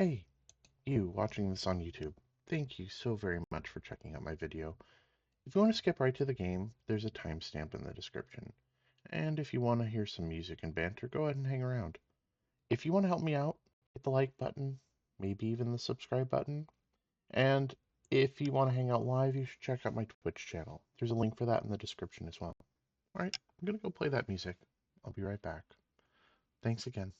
Hey, you watching this on YouTube, thank you so very much for checking out my video. If you want to skip right to the game, there's a timestamp in the description. And if you want to hear some music and banter, go ahead and hang around. If you want to help me out, hit the like button, maybe even the subscribe button. And if you want to hang out live, you should check out my Twitch channel. There's a link for that in the description as well. Alright, I'm going to go play that music. I'll be right back. Thanks again.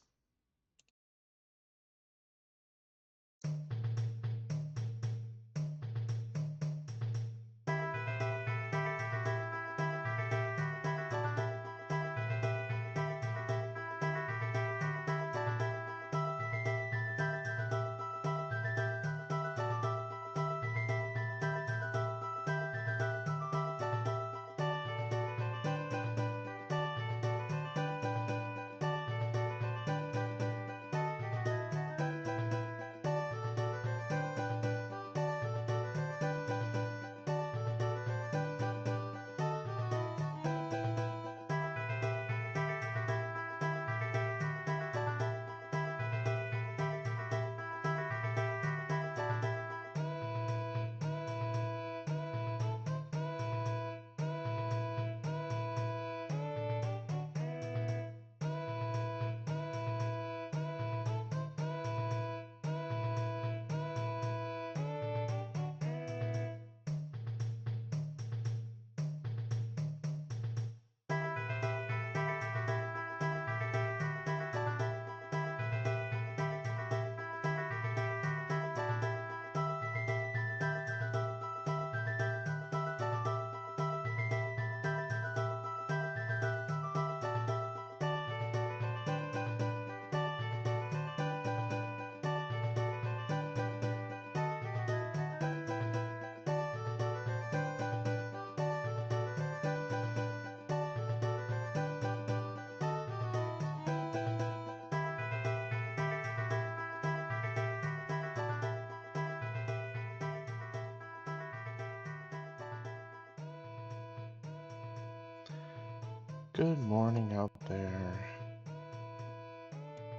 Good morning out there.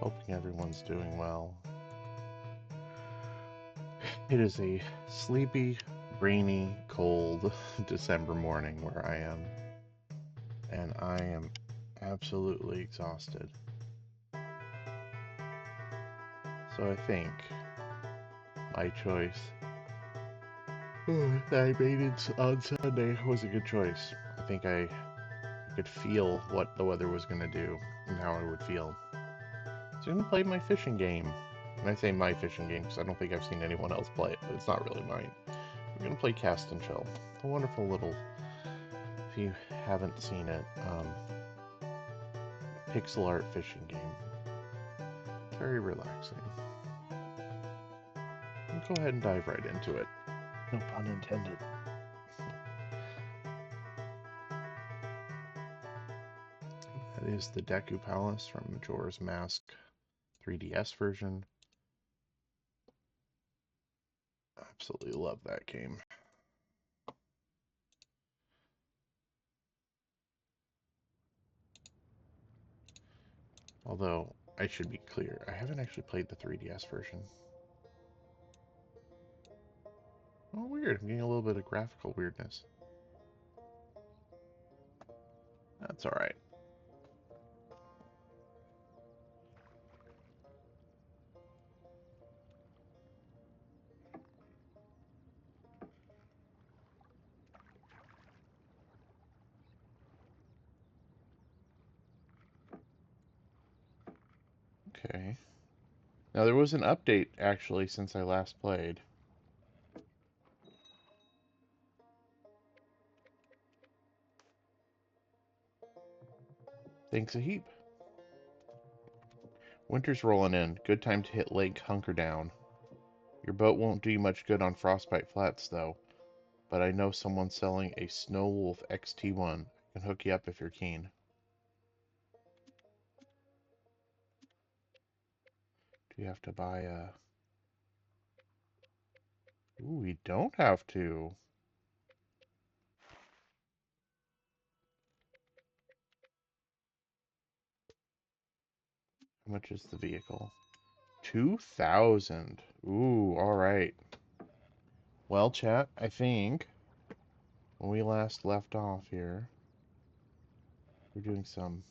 Hoping everyone's doing well. It is a sleepy, rainy, cold December morning where I am, and I am absolutely exhausted. So I think my choice that I made on Sunday was a good choice. I think I could feel what the weather was going to do and how I would feel. So I'm going to play my fishing game. And I say my fishing game because I don't think I've seen anyone else play it, but it's not really mine. We're going to play Cast and Chill. A wonderful little, if you haven't seen it, pixel art fishing game. Very relaxing. We'll go ahead and dive right into it. No pun intended. That is the Deku Palace from Majora's Mask 3DS version. Absolutely love that game. Although, I should be clear, I haven't actually played the 3DS version. Oh, weird. I'm getting a little bit of graphical weirdness. That's alright. Okay. Now, there was an update, actually, since I last played. Thanks a heap. Winter's rolling in. Good time to hit Lake Hunker Down. Your boat won't do you much good on Frostbite Flats, though. But I know someone selling a Snow Wolf XT1. I can hook you up if you're keen. Do you have to buy a... Ooh, we don't have to. How much is the vehicle? 2,000. Ooh, all right. Well, chat, I think when we last left off here, we're doing some.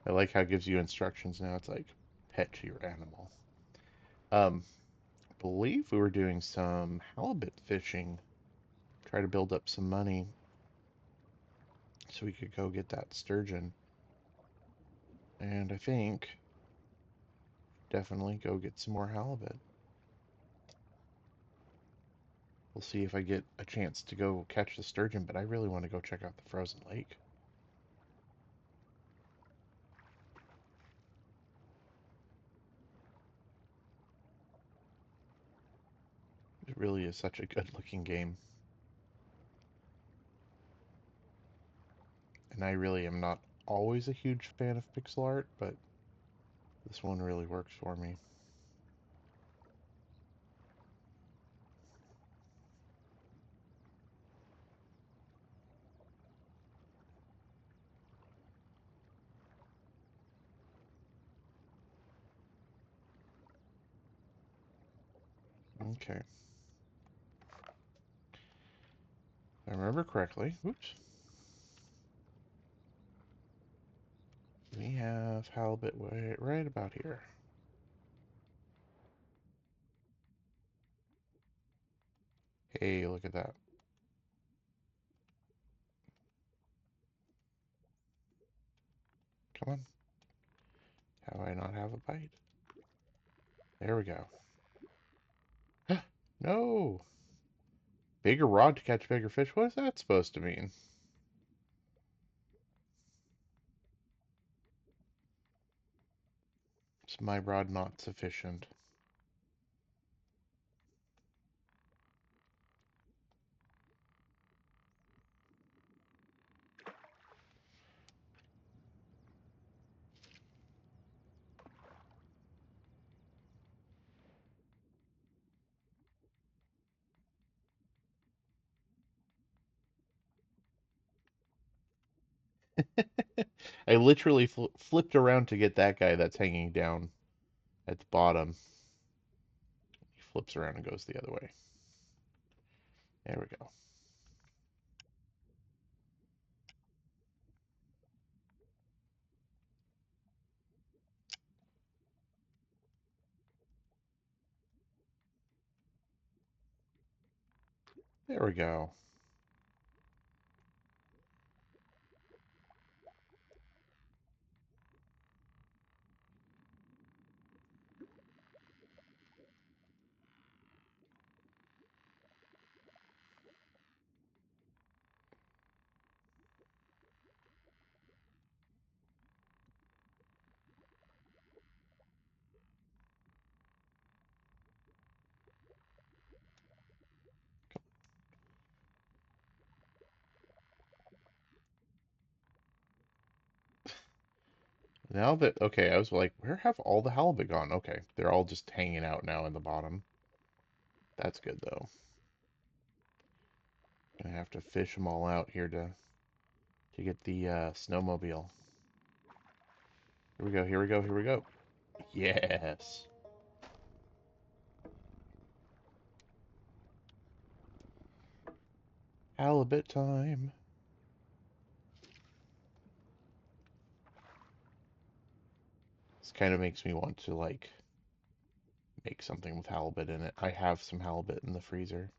I like how it gives you instructions now. It's like pet your animal. Believe we were doing some halibut fishing. Try to build up some money so we could go get that sturgeon. And I think definitely go get some more halibut. We'll see if I get a chance to go catch the sturgeon, but I really want to go check out the frozen lake. It really is such a good looking game. And I really am not always a huge fan of pixel art, but this one really works for me. Okay. If I remember correctly, oops, we have halibut right about here. Hey, look at that. Come on. How do I not have a bite? There we go. No! Bigger rod to catch bigger fish? What is that supposed to mean? Is my rod not sufficient? I literally flipped around to get that guy that's hanging down at the bottom. He flips around and goes the other way. There we go. There we go. Now that, okay, I was like, where have all the halibut gone? Okay, they're all just hanging out now in the bottom. That's good, though. I have to fish them all out here to get the snowmobile. Here we go, here we go, here we go. Yes! Halibut time! This kind of makes me want to, like, make something with halibut in it. I have some halibut in the freezer.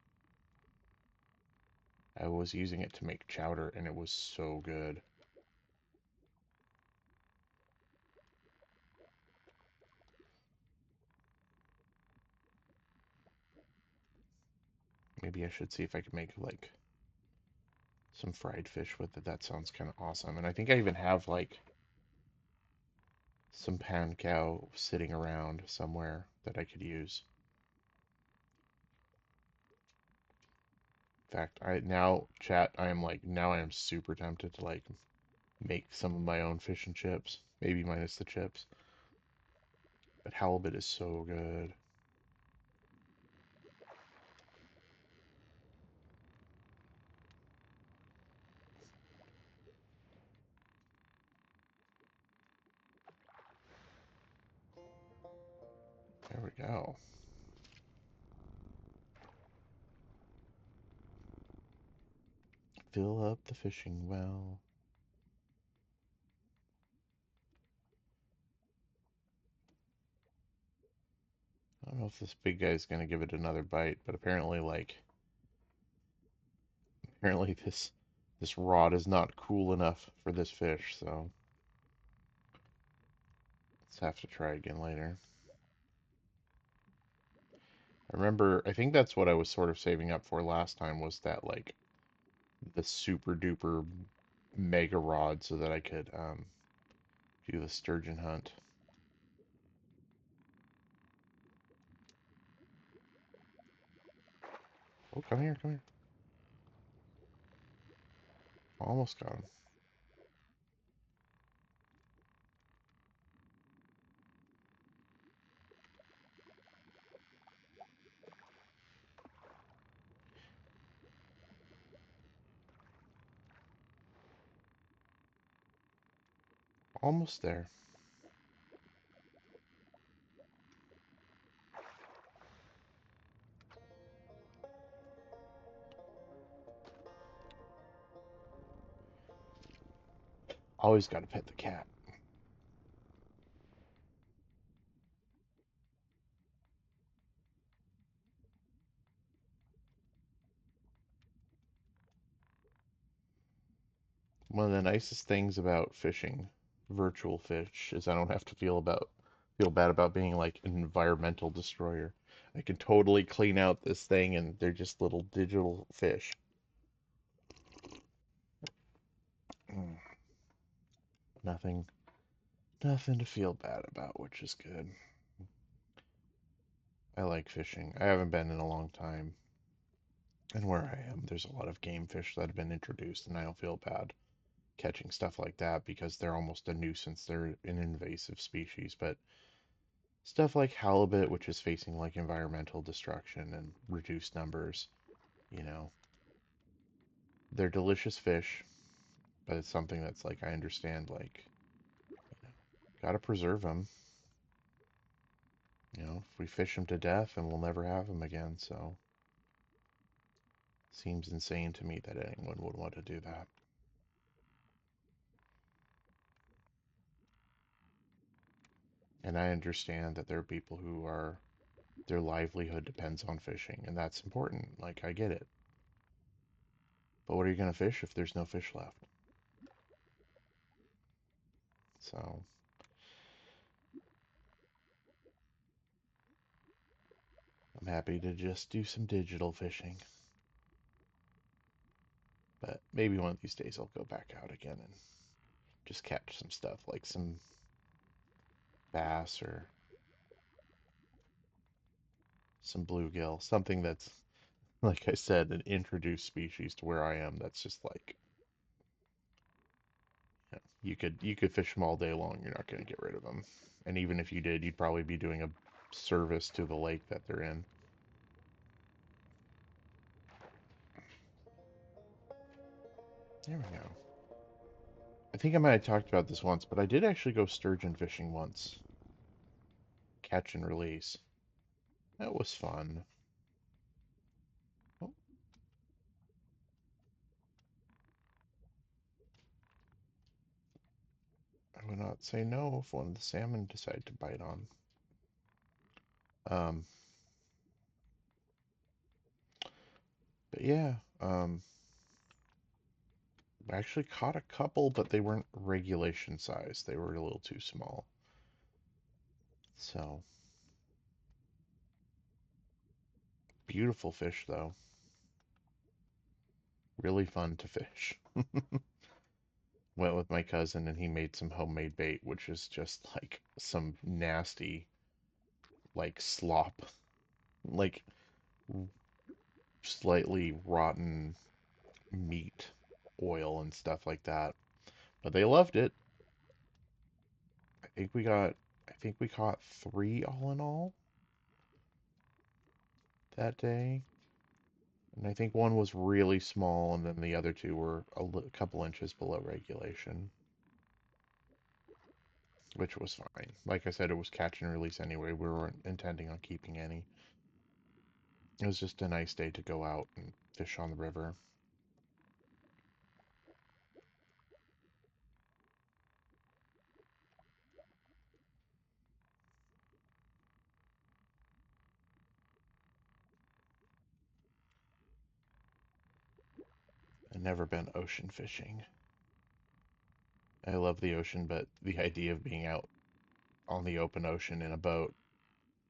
I was using it to make chowder, and it was so good. Maybe I should see if I could make, like, some fried fish with it. That sounds kind of awesome. And I think I even have, like, some pan cow sitting around somewhere that I could use. In fact, now I am super tempted to like make some of my own fish and chips, maybe minus the chips. But halibut is so good. go. Fill up the fishing well. I don't know if this big guy's gonna give it another bite, but apparently, apparently this rod is not cool enough for this fish, so let's have to try again later. I remember, I think that's what I was sort of saving up for last time was that the super duper mega rod so that I could do the sturgeon hunt. Oh, come here, come here. Almost got him. Almost there. Always got to pet the cat. One of the nicest things about fishing virtual fish is I don't have to feel bad about being like an environmental destroyer. I can totally clean out this thing and they're just little digital fish. Mm, nothing nothing to feel bad about, which is good. I like fishing. I haven't been in a long time. And where I am, there's a lot of game fish that have been introduced and I don't feel bad catching stuff like that because they're almost a nuisance. They're an invasive species, but stuff like halibut, which is facing like environmental destruction and reduced numbers, you know, they're delicious fish, but it's something that's like I understand, gotta preserve them. If we fish them to death, and we'll never have them again. So, seems insane to me that anyone would want to do that. And I understand that there are people who are their livelihood depends on fishing, and that's important. Like I get it. But what are you gonna fish if there's no fish left? So, I'm happy to just do some digital fishing. But maybe one of these days I'll go back out again and just catch some stuff like some bass or some bluegill, something that's, like I said, an introduced species to where I am. That's just like, you could fish them all day long. You're not going to get rid of them. And even if you did, you'd probably be doing a service to the lake that they're in. There we go. I think I might have talked about this once, but I did actually go sturgeon fishing once. Catch and release. That was fun. Oh, I would not say no if one of the salmon decide to bite on. Um, but yeah, I actually caught a couple, but they weren't regulation size. They were a little too small. So, beautiful fish though. Really fun to fish. Went with my cousin and he made some homemade bait, which is just like some nasty, like slop, like slightly rotten meat, oil and stuff like that. But they loved it. I think we got, I think we caught three all in all that day. And I think one was really small, and then the other two were a couple inches below regulation. which was fine. Like I said, it was catch and release anyway. We weren't intending on keeping any. It was just a nice day to go out and fish on the river. I've never been ocean fishing. I love the ocean, but the idea of being out on the open ocean in a boat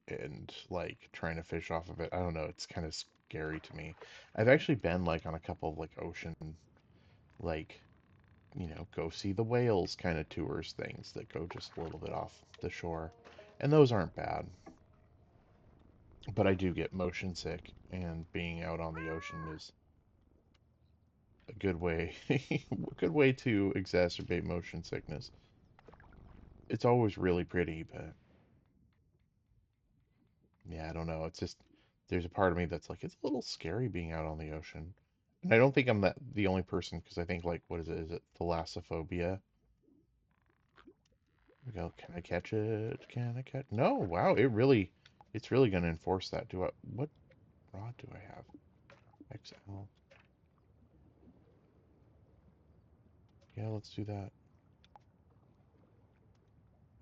and like trying to fish off of it, I don't know, it's kind of scary to me. I've actually been like on a couple of like ocean, like, go see the whales kind of tours things that go just a little bit off the shore. And those aren't bad. But I do get motion sick, and being out on the ocean is a good way a good way to exacerbate motion sickness. It's always really pretty, but yeah, I don't know. It's just there's a part of me that's like it's a little scary being out on the ocean. And I don't think I'm the only person because I think like what is it? Is it thalassophobia? We go, can I catch it? Can I catch? No, wow, it's really going to enforce that. What rod do I have? XL. Yeah, let's do that.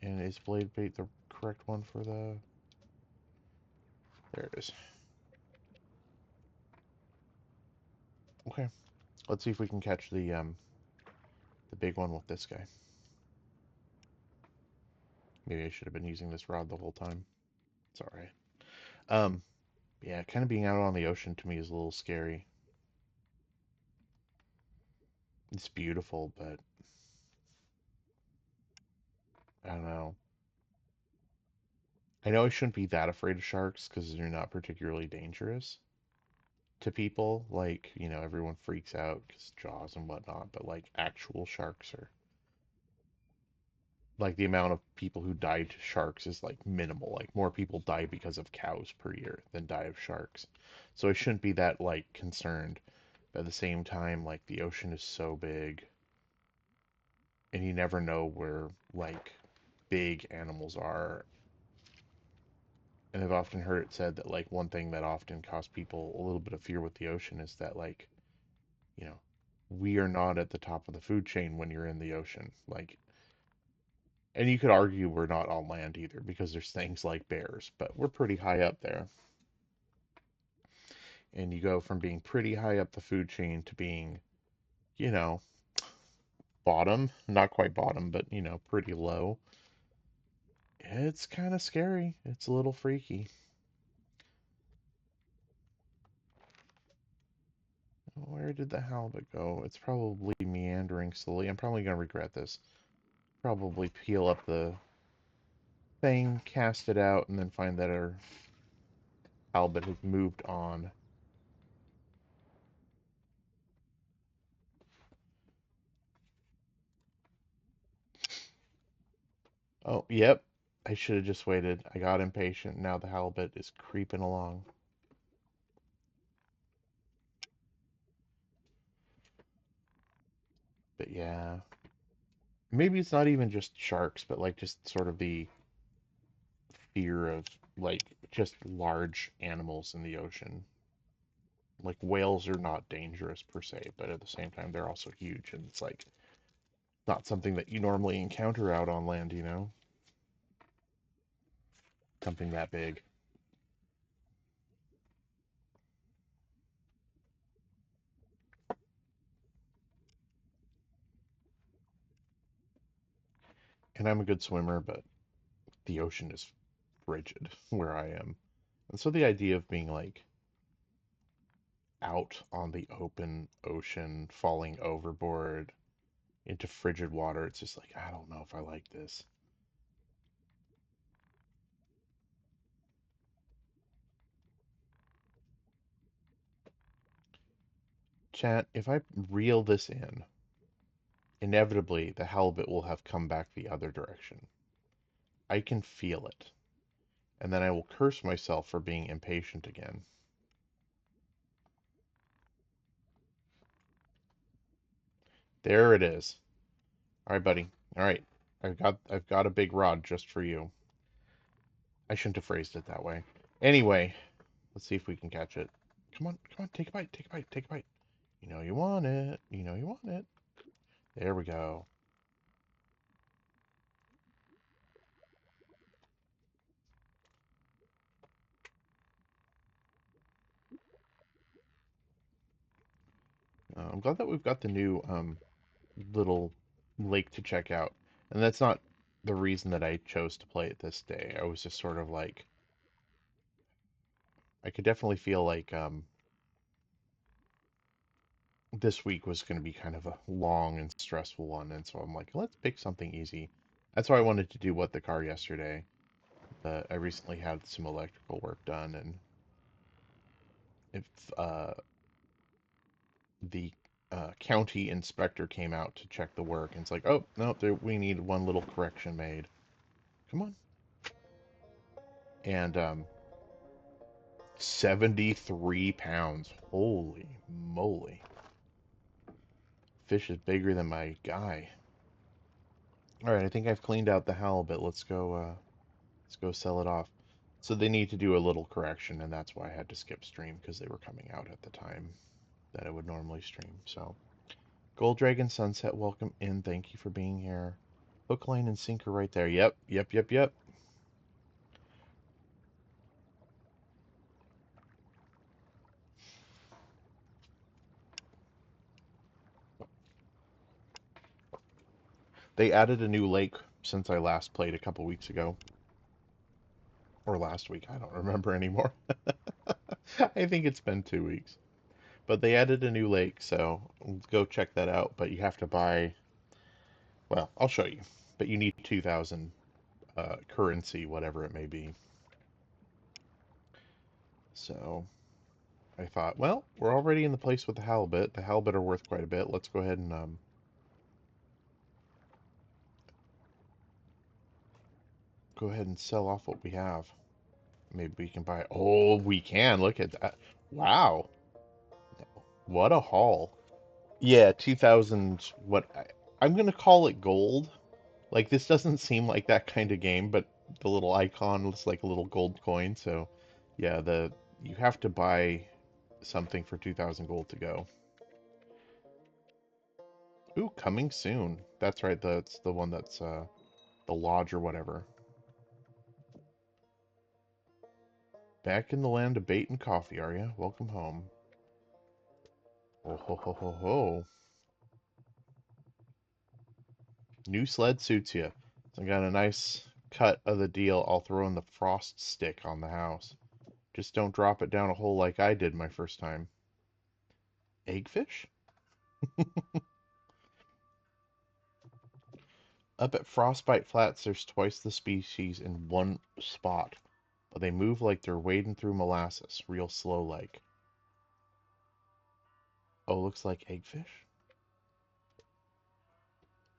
And is blade bait the correct one for the? There it is. Okay, let's see if we can catch the big one with this guy. Maybe I should have been using this rod the whole time. It's all right. Um, yeah, kind of being out on the ocean to me is a little scary. It's beautiful, but I don't know. I know I shouldn't be that afraid of sharks because they're not particularly dangerous to people. Like, everyone freaks out because Jaws and whatnot, but like actual sharks are like the amount of people who die to sharks is like minimal. Like more people die because of cows per year than die of sharks. So I shouldn't be that like concerned. But at the same time, like the ocean is so big and you never know where like big animals are. And I've often heard it said that like one thing that often causes people a little bit of fear with the ocean is that like, you know, we are not at the top of the food chain when you're in the ocean. Like, and you could argue we're not on land either because there's things like bears, but we're pretty high up there. And you go from being pretty high up the food chain to being, you know, bottom, not quite bottom, but, pretty low. It's kind of scary. It's a little freaky. Where did the halibut go? It's probably meandering slowly. I'm probably going to regret this. Probably peel up the thing, cast it out, and then find that our halibut has moved on. Oh, yep. I should have just waited. I got impatient. Now the halibut is creeping along. But yeah. Maybe it's not even just sharks, but like just sort of the fear of like just large animals in the ocean. Like whales are not dangerous per se, but at the same time they're also huge and it's like not something that you normally encounter out on land. Something that big. And I'm a good swimmer, but the ocean is frigid where I am. And so the idea of being like out on the open ocean, falling overboard into frigid water, it's just like, I don't know if I like this. Chat, if I reel this in, inevitably the halibut will have come back the other direction. I can feel it. And then I will curse myself for being impatient again. There it is. All right, buddy. All right. I've got a big rod just for you. I shouldn't have phrased it that way. Anyway, let's see if we can catch it. Come on, take a bite, take a bite, take a bite. You know you want it. You know you want it. There we go. I'm glad that we've got the new little lake to check out. And that's not the reason that I chose to play it this day. I was just sort of like, I could definitely feel like this week was going to be kind of a long and stressful one. And so I'm like, let's pick something easy. That's why I wanted to do What the Car yesterday. I recently had some electrical work done, and if the county inspector came out to check the work, and it's like, oh, no, we need one little correction made. Come on. And 73 pounds. Holy moly. Fish is bigger than my guy. All right, I think I've cleaned out the halibut. Let's go sell it off. So they need to do a little correction, and that's why I had to skip stream because they were coming out at the time that I would normally stream. So, Gold Dragon Sunset, welcome in. Thank you for being here. Hook, line, and sinker right there. Yep, yep, yep, yep. They added a new lake since I last played a couple weeks ago. Or last week, I don't remember anymore. I think it's been 2 weeks. But they added a new lake, so go check that out. But you have to buy, well, I'll show you. But you need 2,000 currency, whatever it may be. So I thought, well, we're already in the place with the halibut. The halibut are worth quite a bit. Let's go ahead and sell off what we have. Maybe we can buy. Oh, we can. Look at that. Wow. What a haul. Yeah, 2000. I'm going to call it gold. Like, this doesn't seem like that kind of game, but the little icon looks like a little gold coin. So, yeah, you have to buy something for 2,000 gold to go. Ooh, coming soon. That's right. That's the one that's the lodge or whatever. Back in the land of bait and coffee, are you? Welcome home. Oh ho ho ho ho. New sled suits you. So I got a nice cut of the deal. I'll throw in the frost stick on the house. Just don't drop it down a hole like I did my first time. Eggfish? Up at Frostbite Flats, there's twice the species in one spot, but they move like they're wading through molasses, real slow like. Oh, looks like eggfish?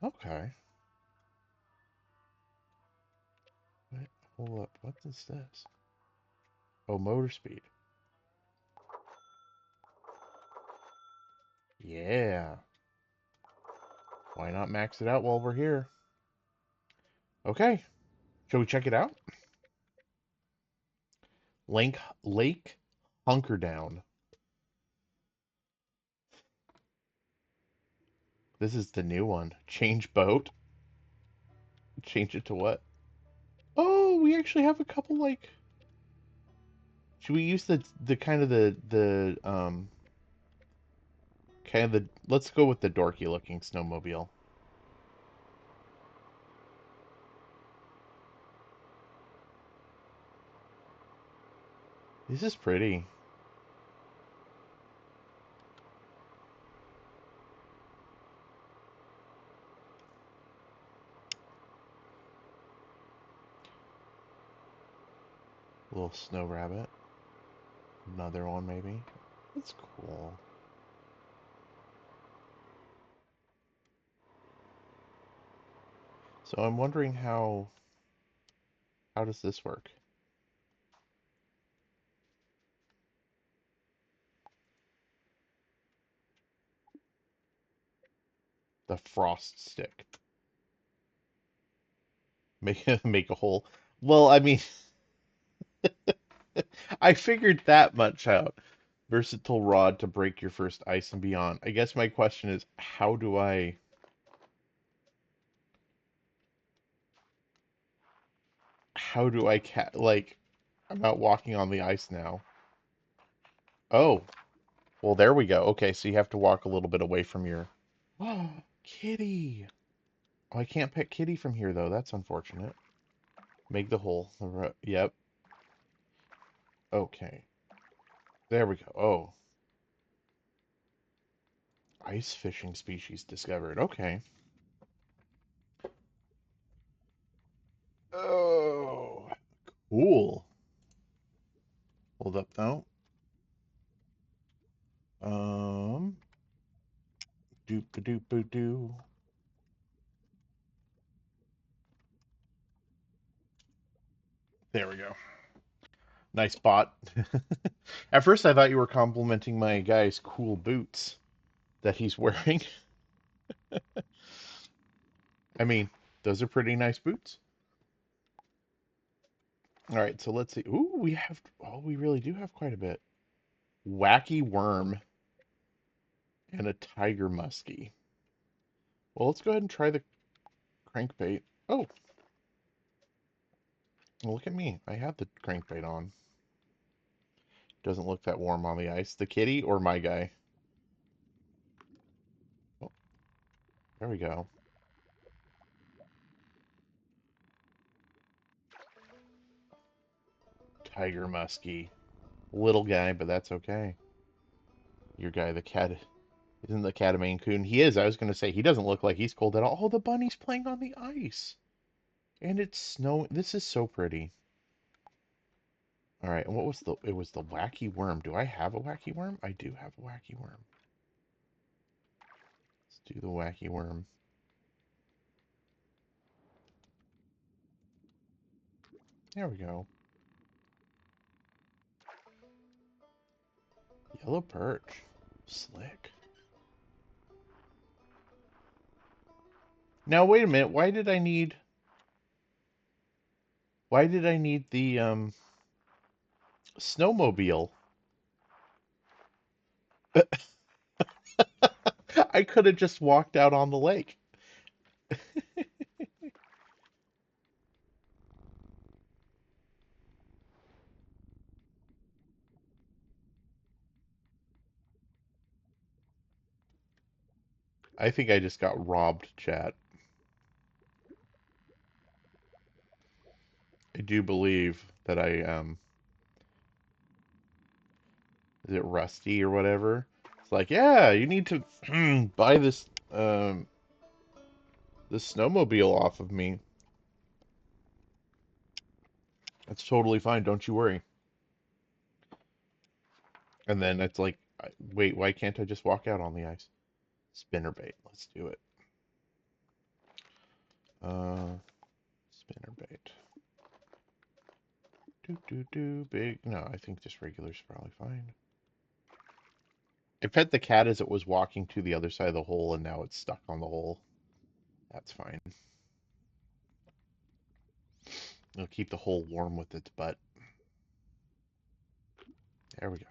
Okay. Wait, hold up. What is this? Oh, motor speed. Yeah. Why not max it out while we're here? Okay. Shall we check it out? Lake Hunkerdown. This is the new one. Change boat. Change it to what? Oh, we actually have a couple like. Should we use the kind of the kind of the? Let's go with the dorky looking snowmobile. This is pretty. Little snow rabbit. Another one maybe. That's cool. So I'm wondering how does this work? The frost stick. Make a hole. Well, I mean, I figured that much out. Versatile rod to break your first ice and beyond. I guess my question is, how do I like, I'm out walking on the ice now. Oh, well, there we go. Okay, so you have to walk a little bit away from your. Oh, Kitty. Oh, I can't pet Kitty from here though. That's unfortunate. Make the hole. Yep. Okay. There we go. Oh, ice fishing species discovered. Okay. Oh, cool. Hold up though. Um, doop a doop a doo. There we go. Nice spot. At first, I thought you were complimenting my guy's cool boots that he's wearing. I mean, those are pretty nice boots. All right, so let's see. Ooh, we really do have quite a bit. Wacky worm and a tiger muskie. Well, let's go ahead and try the crankbait. Oh, well, look at me. I have the crankbait on. Doesn't look that warm on the ice. The kitty or my guy? Oh, there we go. Tiger muskie. Little guy, but that's okay. Your guy, the cat, isn't the cat a Maine Coon? He is. I was going to say, he doesn't look like he's cold at all. Oh, the bunny's playing on the ice. And it's snowing. This is so pretty. All right, and what was it was the wacky worm. Do I have a wacky worm? I do have a wacky worm. Let's do the wacky worm. There we go. Yellow perch. Slick. Now, wait a minute. Why did I need the snowmobile? I could have just walked out on the lake. I think I just got robbed, chat. I do believe that is it Rusty or whatever? It's like, yeah, you need to buy this snowmobile off of me. That's totally fine, don't you worry. And then it's like, wait, why can't I just walk out on the ice? Spinnerbait, let's do it. Uh, Spinnerbait. Big. No, I think just regular's probably fine. I pet the cat as it was walking to the other side of the hole, and now it's stuck on the hole. That's fine. It'll keep the hole warm with its butt. There we go.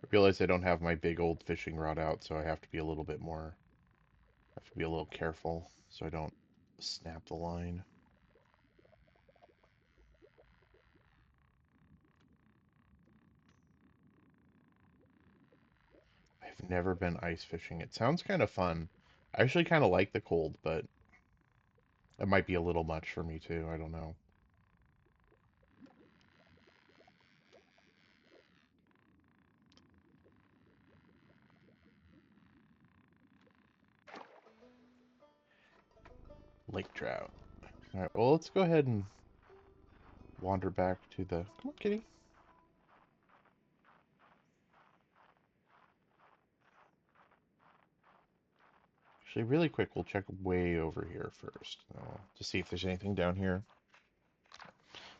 I realize I don't have my big old fishing rod out, so I have to be a little bit more. I have to be a little careful so I don't snap the line. I've never been ice fishing. It sounds kind of fun. I actually kind of like the cold, but it might be a little much for me too. I don't know. Lake trout. All right, well, let's go ahead and wander back to the. Come on, kitty. Actually, really quick, we'll check way over here first to see if there's anything down here.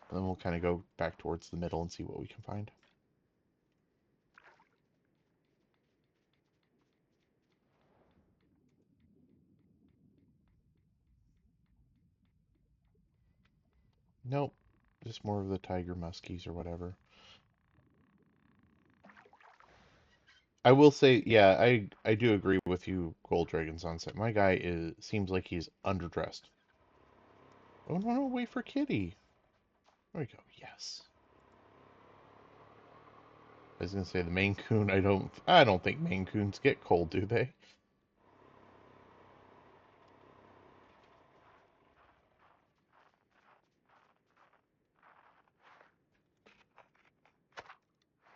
And then we'll kind of go back towards the middle and see what we can find. Nope. Just more of the tiger muskies or whatever. I will say, yeah, I do agree with you, Gold Dragon Sunset. My guy seems like he's underdressed. Oh no, no, wait for Kitty. There we go. Yes. I was gonna say the Maine Coon. I don't think Maine Coons get cold, do they?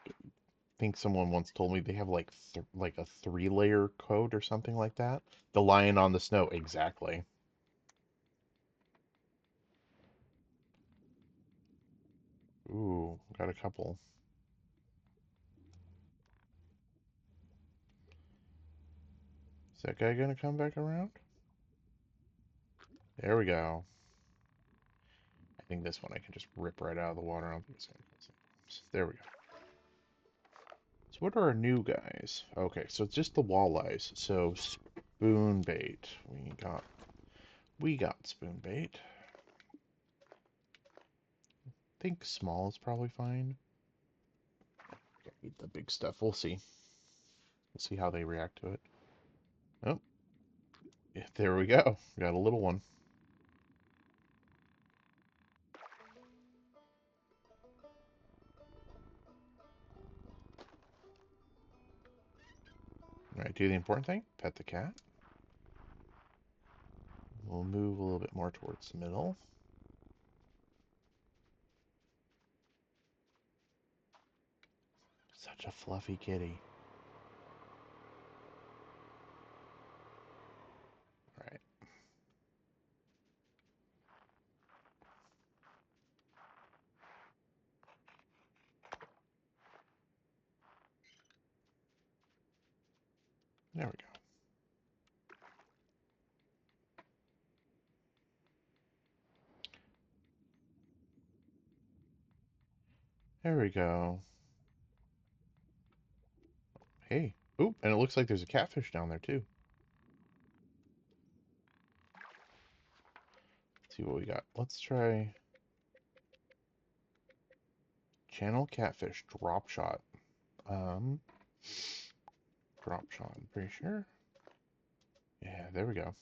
I think someone once told me they have like a three-layer coat or something like that. The lion on the snow, exactly. Ooh, got a couple. Is that guy gonna come back around? There we go. I think this one I can just rip right out of the water. I don't think it's gonna cause it. There we go. So what are our new guys? Okay, so it's just the walleyes. So spoon bait. We got spoon bait. I think small is probably fine. Eat the big stuff. We'll see. We'll see how they react to it. Oh, yeah, there we go. We got a little one. All right, do the important thing. Pet the cat. We'll move a little bit more towards the middle. Such a fluffy kitty. All right, there we go. There we go. Hey. Oop, and it looks like there's a catfish down there too. Let's see what we got. Let's try channel catfish drop shot. Um, Drop shot. I'm pretty sure. Yeah, there we go.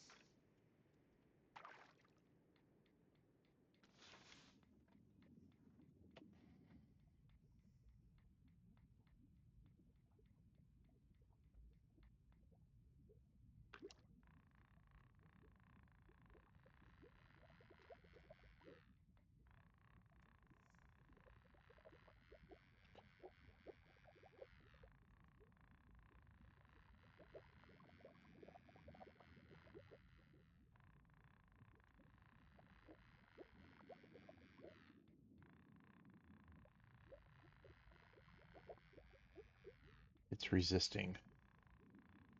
It's resisting.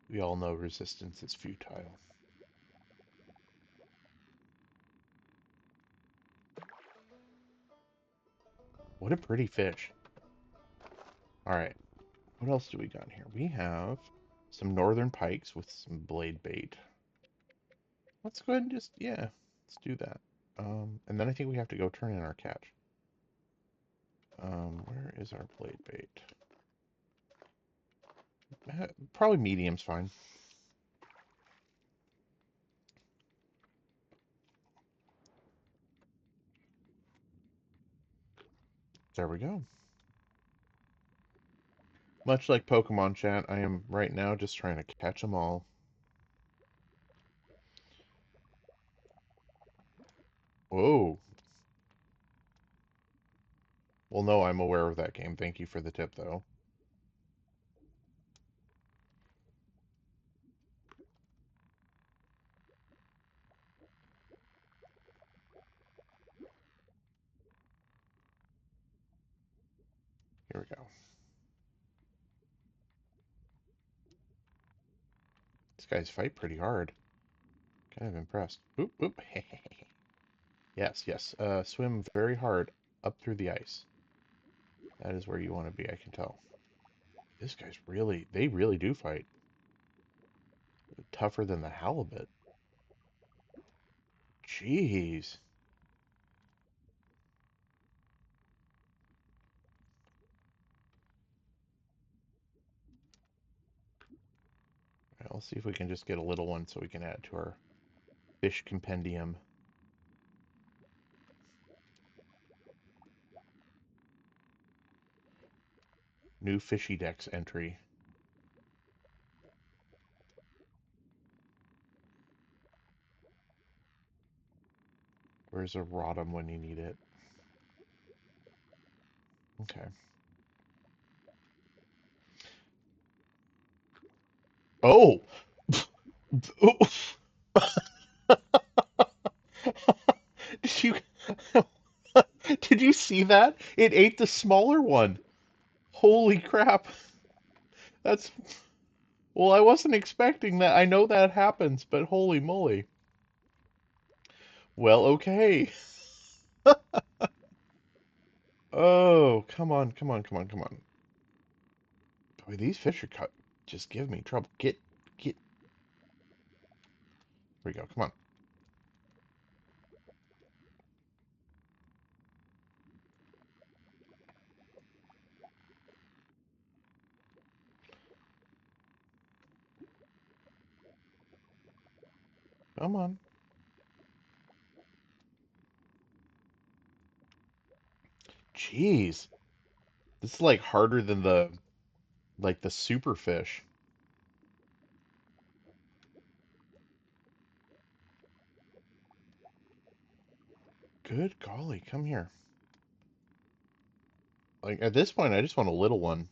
We all know resistance is futile. What a pretty fish. All right, what else do we got here? We have some northern pikes with some blade bait. Let's go ahead and just, yeah, let's do that. And then I think we have to go turn in our catch. Where is our blade bait? Probably medium's fine. There we go. Much like Pokemon chat, I am right now just trying to catch them all. Whoa. Well, no, I'm aware of that game. Thank you for the tip, though. Here we go. These guys fight pretty hard. Kind of impressed. Oop, oop. Yes, yes. Swim very hard up through the ice. That is where you want to be, I can tell. They really do fight. Tougher than the halibut. Jeez. I'll see if we can just get a little one so we can add to our fish compendium. New fishy dex entry. Where's a Rotom when you need it? Okay. Oh! Did you did you see that? It ate the smaller one. Holy crap. That's well, I wasn't expecting that. I know that happens, but holy moly. Well, okay. Oh, come on, come on, come on, come on. Boy, these fish are cut. Just give me trouble. Get. Here we go. Come on. Come on. Jeez. This is like harder than the super fish. Good golly, come here. Like at this point, I just want a little one.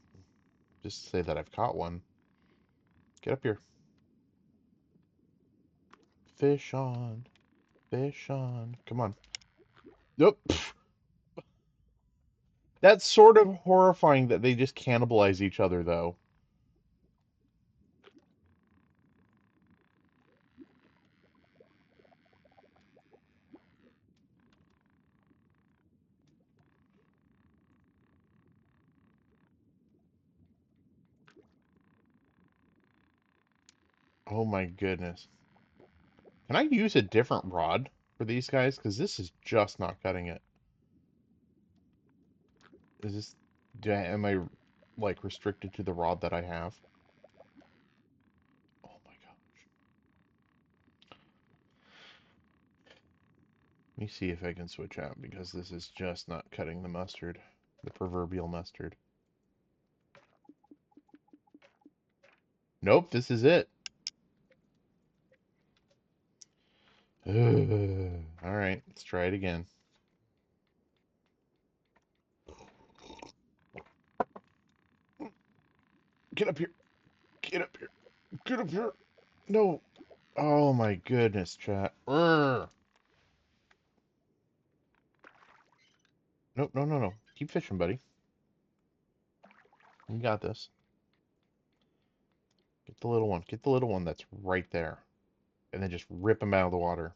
Just to say that I've caught one. Get up here. Fish on. Fish on. Come on. Nope. That's sort of horrifying that they just cannibalize each other, though. Oh my goodness. Can I use a different rod for these guys? Because this is just not cutting it. Is this... am I, like, restricted to the rod that I have? Oh my gosh. Let me see if I can switch out, because this is just not cutting the mustard. The proverbial mustard. Nope, this is it. Alright, let's try it again. Get up here. Get up here. Get up here. No. Oh my goodness, chat. Urgh. Nope, no, no, no. Keep fishing, buddy. You got this. Get the little one. Get the little one that's right there. And then just rip him out of the water.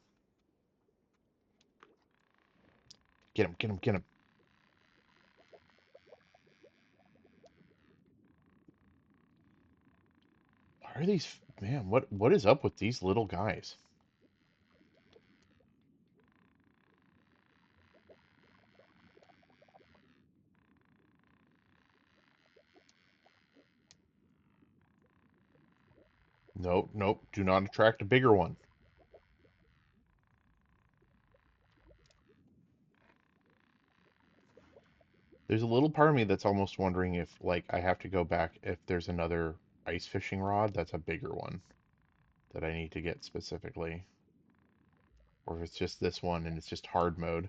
Get him, get him, get him. Why are these... Man, what is up with these little guys? Nope, nope. Do not attract a bigger one. There's a little part of me that's almost wondering if, like, I have to go back if there's another ice fishing rod that's a bigger one that I need to get specifically. Or if it's just this one and it's just hard mode.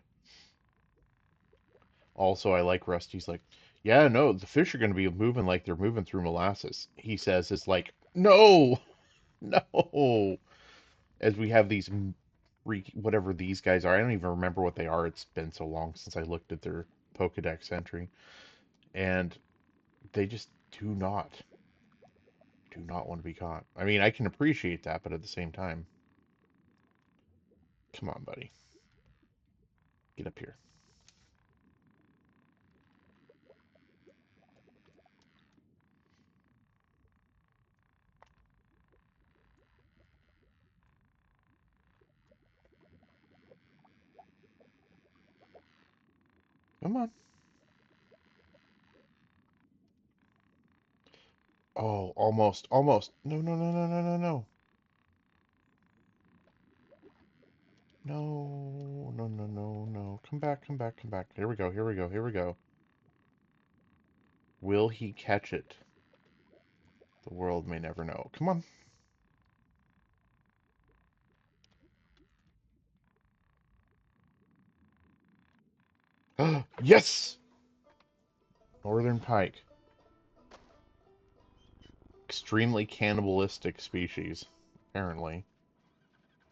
Also, I like Rusty's like, yeah, no, the fish are going to be moving like they're moving through molasses. He says it's like, no, no. As we have these, whatever these guys are, I don't even remember what they are. It's been so long since I looked at their Pokedex entry. And they just do not want to be caught. I mean, I can appreciate that, but at the same time, come on, buddy. Get up here. Come on. Oh, almost, almost. No, no, no, no, no, no, no. No, no, no, no, no. Come back, come back, come back. Here we go, here we go, here we go. Will he catch it? The world may never know. Come on. Yes! Northern pike. Extremely cannibalistic species, apparently.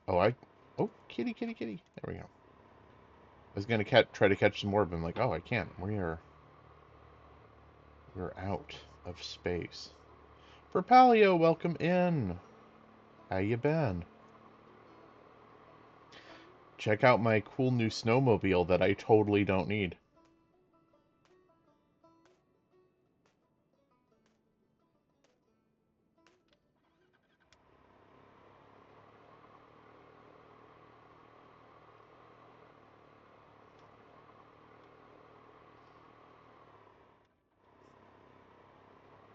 Oh, Oh, kitty, kitty, kitty. There we go. I was gonna try to catch some more, but I'm like, oh, I can't. We're out of space. Propalio, welcome in. How you been? Check out my cool new snowmobile that I totally don't need.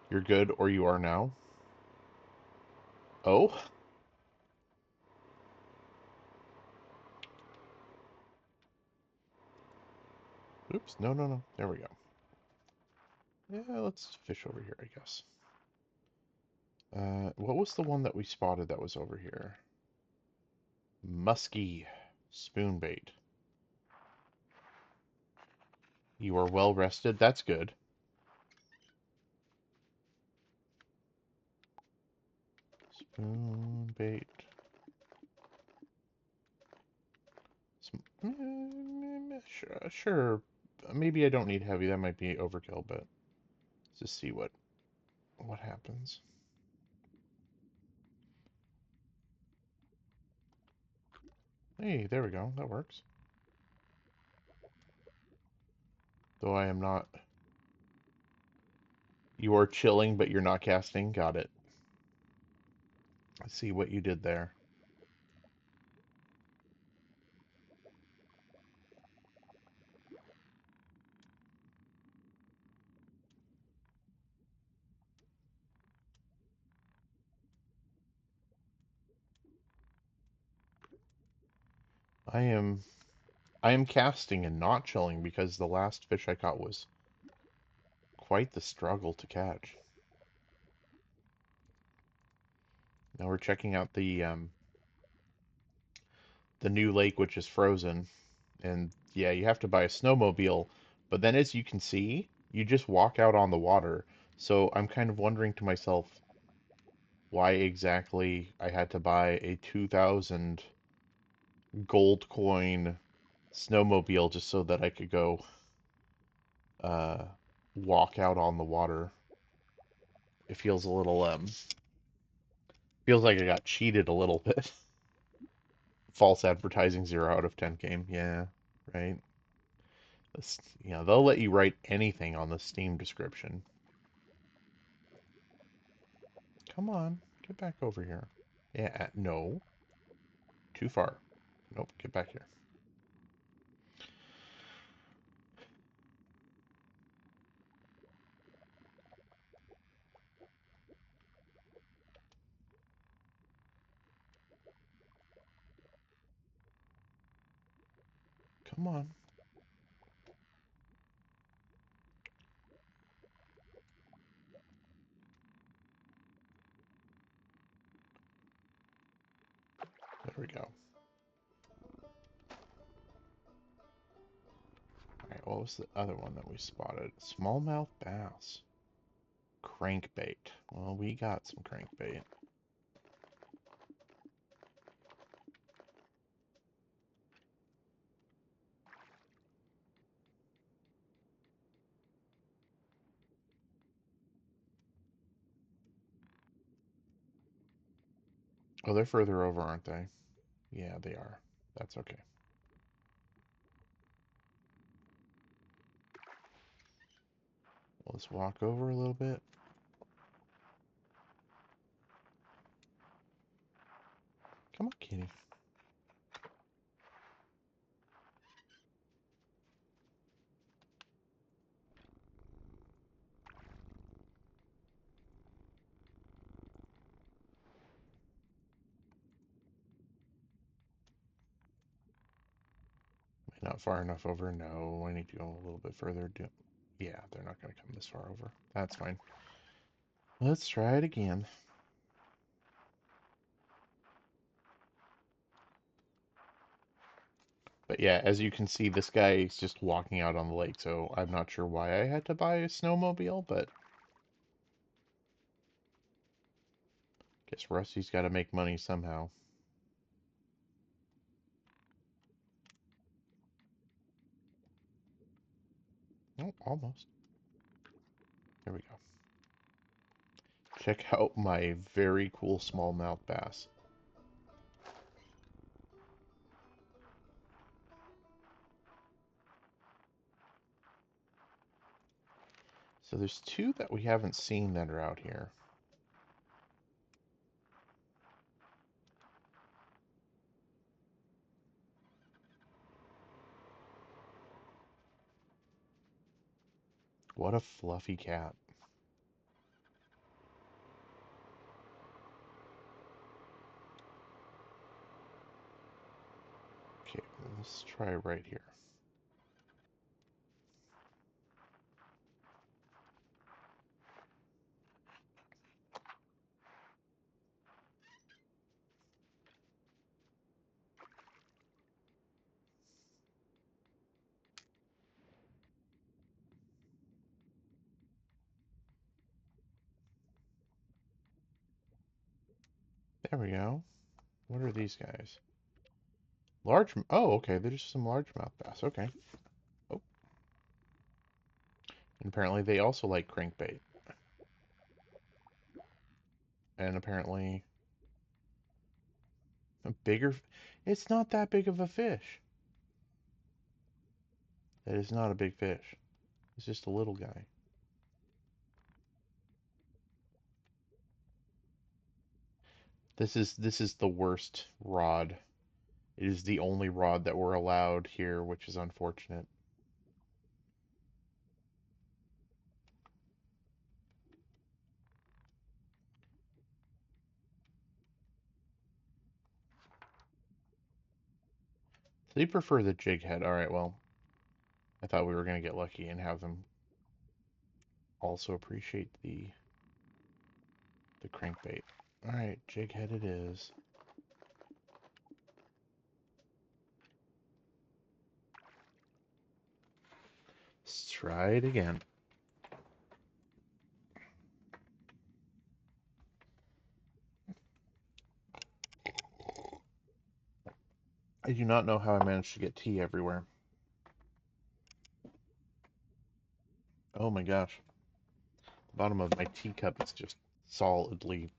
You're good, or you are now. Oh? Oops, no, no, no. There we go. Yeah, let's fish over here, I guess. What was the one that we spotted that was over here? Musky spoonbait. You are well rested. That's good. Spoonbait. Sure, sure. Maybe I don't need heavy. That might be overkill, but let's just see what happens. Hey, there we go. That works. Though I am not. You are chilling, but you're not casting. Got it. Let's see what you did there. I am I am casting and not chilling because the last fish I caught was quite the struggle to catch. Now we're checking out the new lake, which is frozen, and yeah, you have to buy a snowmobile. But then, as you can see, you just walk out on the water. So I'm kind of wondering to myself why exactly I had to buy a 2,000 gold coin snowmobile just so that I could go uh, walk out on the water. It feels a little feels like I got cheated a little bit. False advertising 0 out of 10 game. Yeah, right. They'll let you write anything on the Steam description. Come on, get back over here. Yeah, no, too far. Nope, get back here. Come on. There we go. Alright, what was the other one that we spotted? Smallmouth bass. Crankbait. Well, we got some crankbait. Oh, they're further over, aren't they? Yeah, they are. That's okay. Let's walk over a little bit. Come on, kitty. Not far enough over. No, I need to go a little bit further. Yeah, they're not going to come this far over. That's fine. Let's try it again. But yeah, as you can see, this guy is just walking out on the lake, so I'm not sure why I had to buy a snowmobile, but guess Rusty's got to make money somehow. Oh, almost. There we go. Check out my very cool smallmouth bass. So there's two that we haven't seen that are out here. What a fluffy cat. Okay, let's try right here. There we go. What are these guys? Large. Oh, okay. There's some largemouth bass. Okay. Oh, and apparently they also like crankbait. And apparently a bigger. It's not that big of a fish. That is not a big fish. It's just a little guy. This is the worst rod. It is the only rod that we're allowed here, which is unfortunate. So you prefer the jig head. All right, well, I thought we were going to get lucky and have them also appreciate the crankbait. All right, jig head it is. Let's try it again. I do not know how I managed to get tea everywhere. Oh my gosh. The bottom of my teacup is just solidly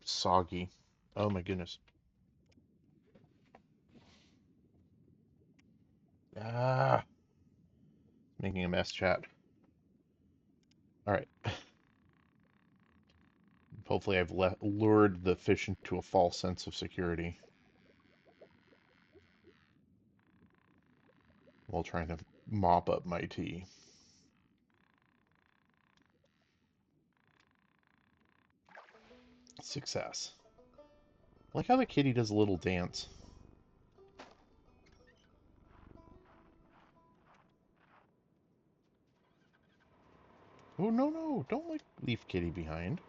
soggy. Oh my goodness. Ah, making a mess, chat. All right. Hopefully I've lured the fish into a false sense of security while trying to mop up my tea. Success. I like how the kitty does a little dance. Oh, no, no. Don't leave kitty behind.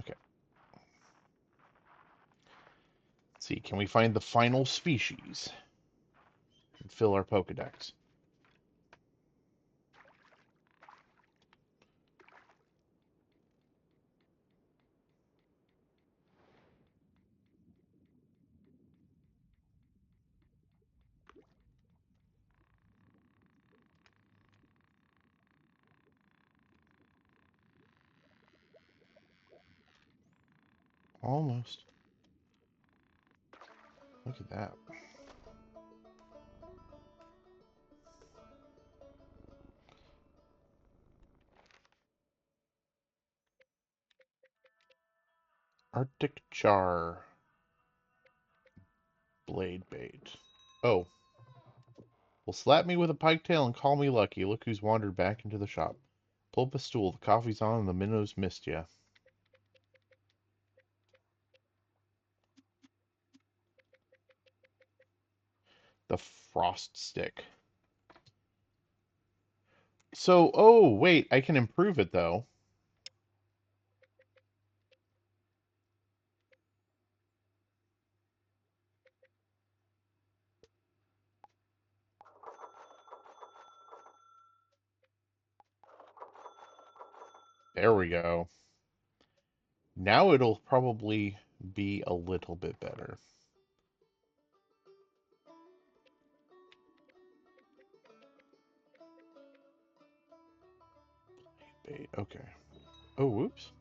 Okay. Let's see. Can we find the final species and fill our Pokedex? Almost. Look at that. Arctic char. Blade bait. Oh. Well, slap me with a piketail and call me lucky. Look who's wandered back into the shop. Pull up a stool. The coffee's on and the minnows missed ya. frost stick. So, oh, wait, I can improve it though. There we go. Now it'll probably be a little bit better. Bait, okay. Oh, whoops.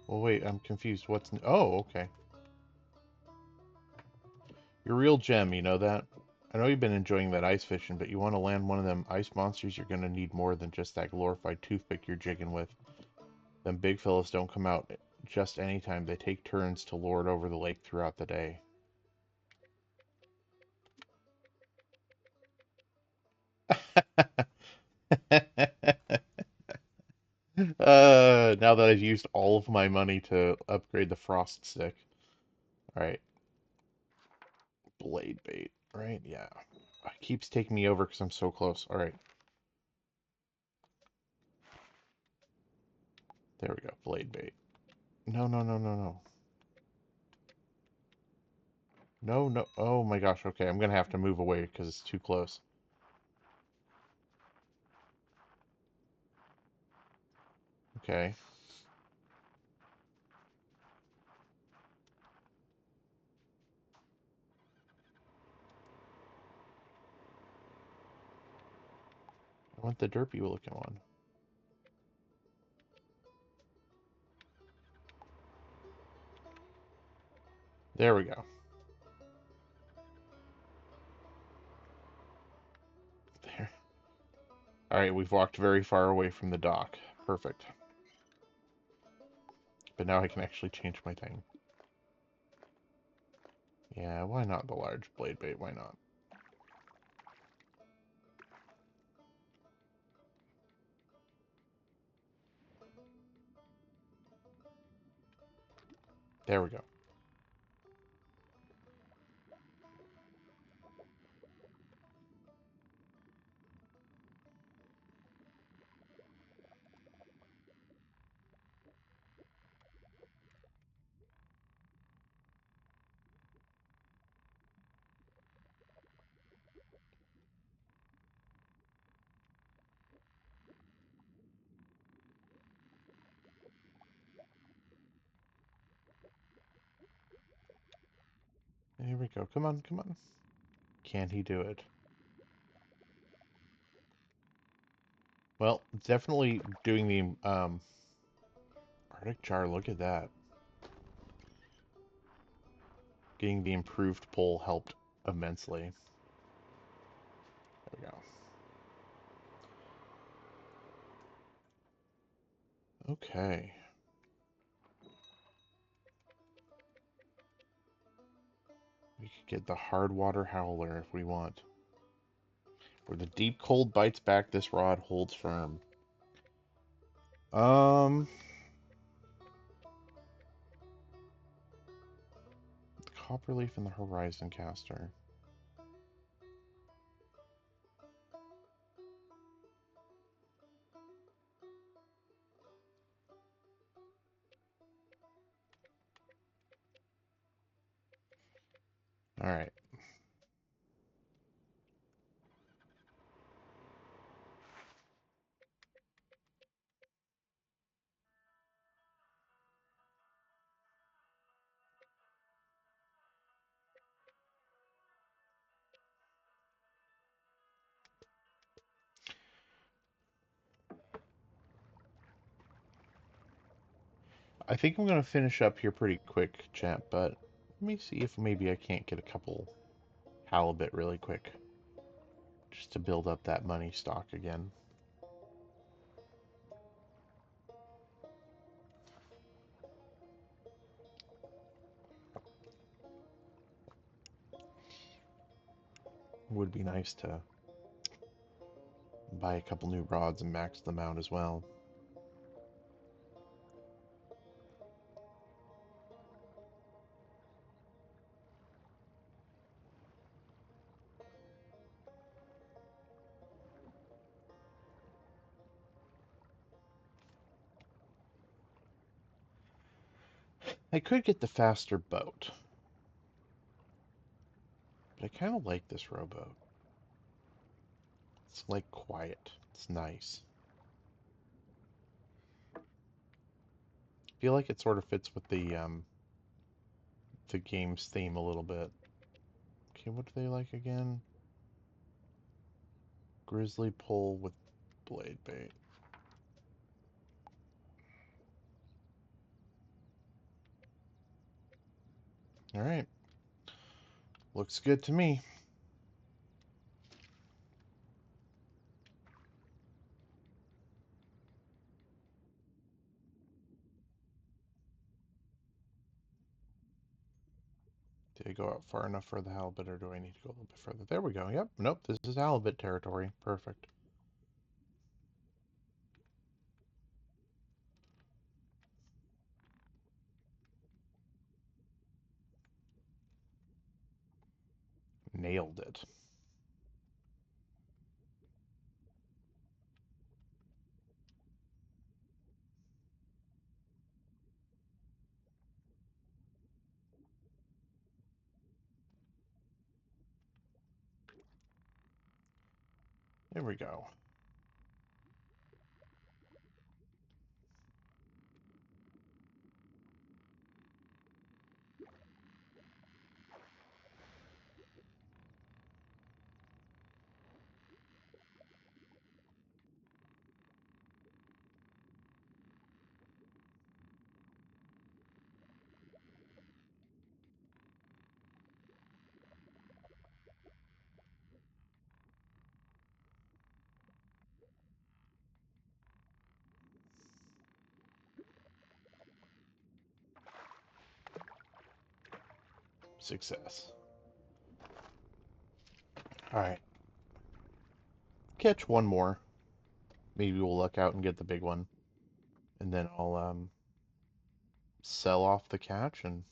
Well, wait, I'm confused. Oh, okay. You're a real gem, you know that? I know you've been enjoying that ice fishing, but you want to land one of them ice monsters, you're going to need more than just that glorified toothpick you're jigging with. Them big fellas don't come out just any time. They take turns to lord over the lake throughout the day. Now that I've used all of my money to upgrade the frost stick. Alright, blade bait, right? Yeah. It keeps taking me over because I'm so close. Alright, there we go, blade bait. No, no, no, no, no. No, no. Oh my gosh, okay, I'm gonna have to move away because it's too close. Okay. I want the derpy looking one. There we go. There. Alright, we've walked very far away from the dock. Perfect. But now I can actually change my thing. Yeah, why not the large blade bait? Why not? There we go. There we go. Come on, come on. Can he do it? Well, definitely doing the Arctic Char, look at that. Getting the improved pull helped immensely. There we go. Okay. We could get the hard water howler if we want. Where the deep cold bites back, this rod holds firm. The copperleaf and the horizon caster. Alright. I think I'm going to finish up here pretty quick, chat, but let me see if maybe I can't get a couple halibut really quick. Just to build up that money stock again. Would be nice to buy a couple new rods and max them out as well. I could get the faster boat, but I kind of like this rowboat. It's like quiet. It's nice. I feel like it sort of fits with the game's theme a little bit. Okay, what do they like again? Grizzly pole with blade bait. All right. Looks good to me. Did I go out far enough for the halibut, or do I need to go a little bit further? There we go. Yep. Nope. This is halibut territory. Perfect. Nailed it. There we go. Success. All right. Catch one more. Maybe we'll luck out and get the big one. And then I'll sell off the catch and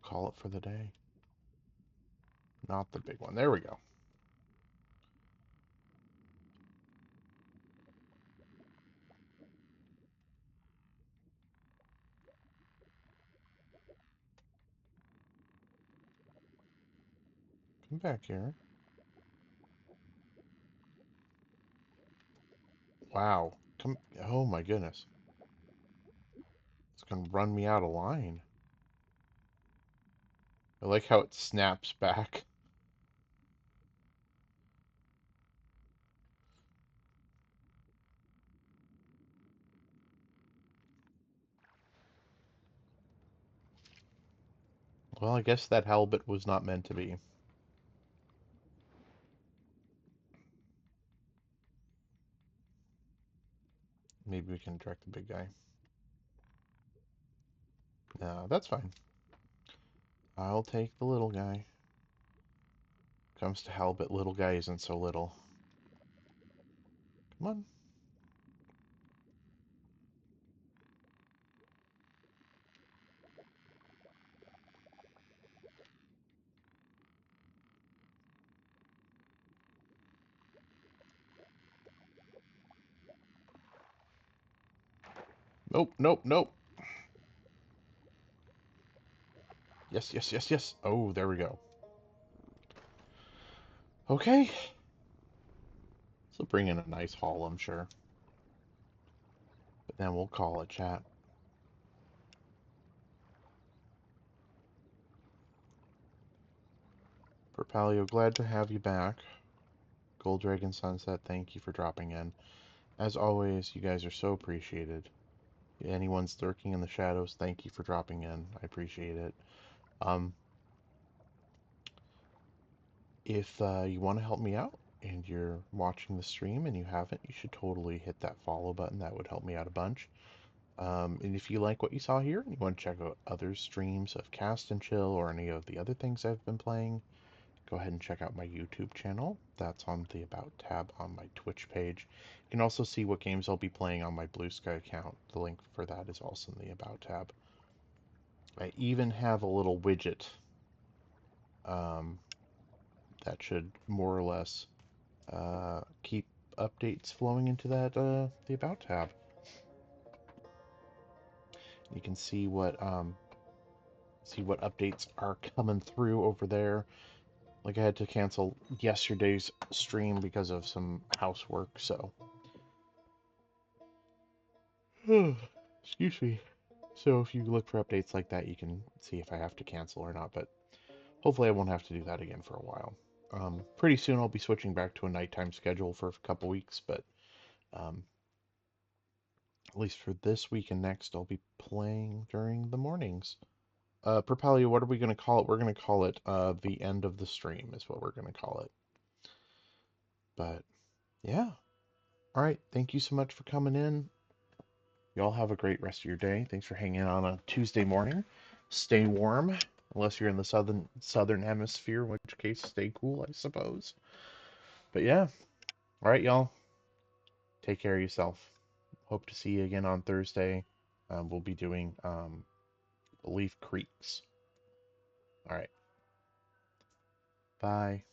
call it for the day. Not the big one. There we go. Come back here. Wow. Come. Oh my goodness. It's gonna run me out of line. I like how it snaps back. Well, I guess that halibut was not meant to be. Maybe we can direct the big guy. No, that's fine. I'll take the little guy. Comes to halibut, little guy isn't so little. Come on. Nope, nope, nope. Yes, yes, yes, yes. Oh, there we go. Okay. This will bring in a nice haul, I'm sure. But then we'll call it, chat. Perpalio, glad to have you back. Gold Dragon Sunset, thank you for dropping in. As always, you guys are so appreciated. Anyone's lurking in the shadows, thank you for dropping in. I appreciate it. Um, if you want to help me out and you're watching the stream and you haven't, you should totally hit that follow button. That would help me out a bunch. And if you like what you saw here and you want to check out other streams of Cast and Chill or any of the other things I've been playing, go ahead and check out my YouTube channel. That's on the About tab on my Twitch page. You can also see what games I'll be playing on my Blue Sky account. The link for that is also in the About tab. I even have a little widget um, that should more or less keep updates flowing into that the About tab. You can see what updates are coming through over there. Like I had to cancel yesterday's stream because of some housework, so excuse me. So if you look for updates like that, you can see if I have to cancel or not, but hopefully I won't have to do that again for a while. Pretty soon I'll be switching back to a nighttime schedule for a couple weeks, but um, at least for this week and next, I'll be playing during the mornings. Propelia, what are we going to call it? We're going to call it the end of the stream is what we're going to call it. But yeah. All right. Thank you so much for coming in. Y'all have a great rest of your day. Thanks for hanging out on a Tuesday morning. Stay warm, unless you're in the southern hemisphere, in which case stay cool, I suppose. But yeah. All right, y'all. Take care of yourself. Hope to see you again on Thursday. We'll be doing Leaf Creeks. All right. Bye.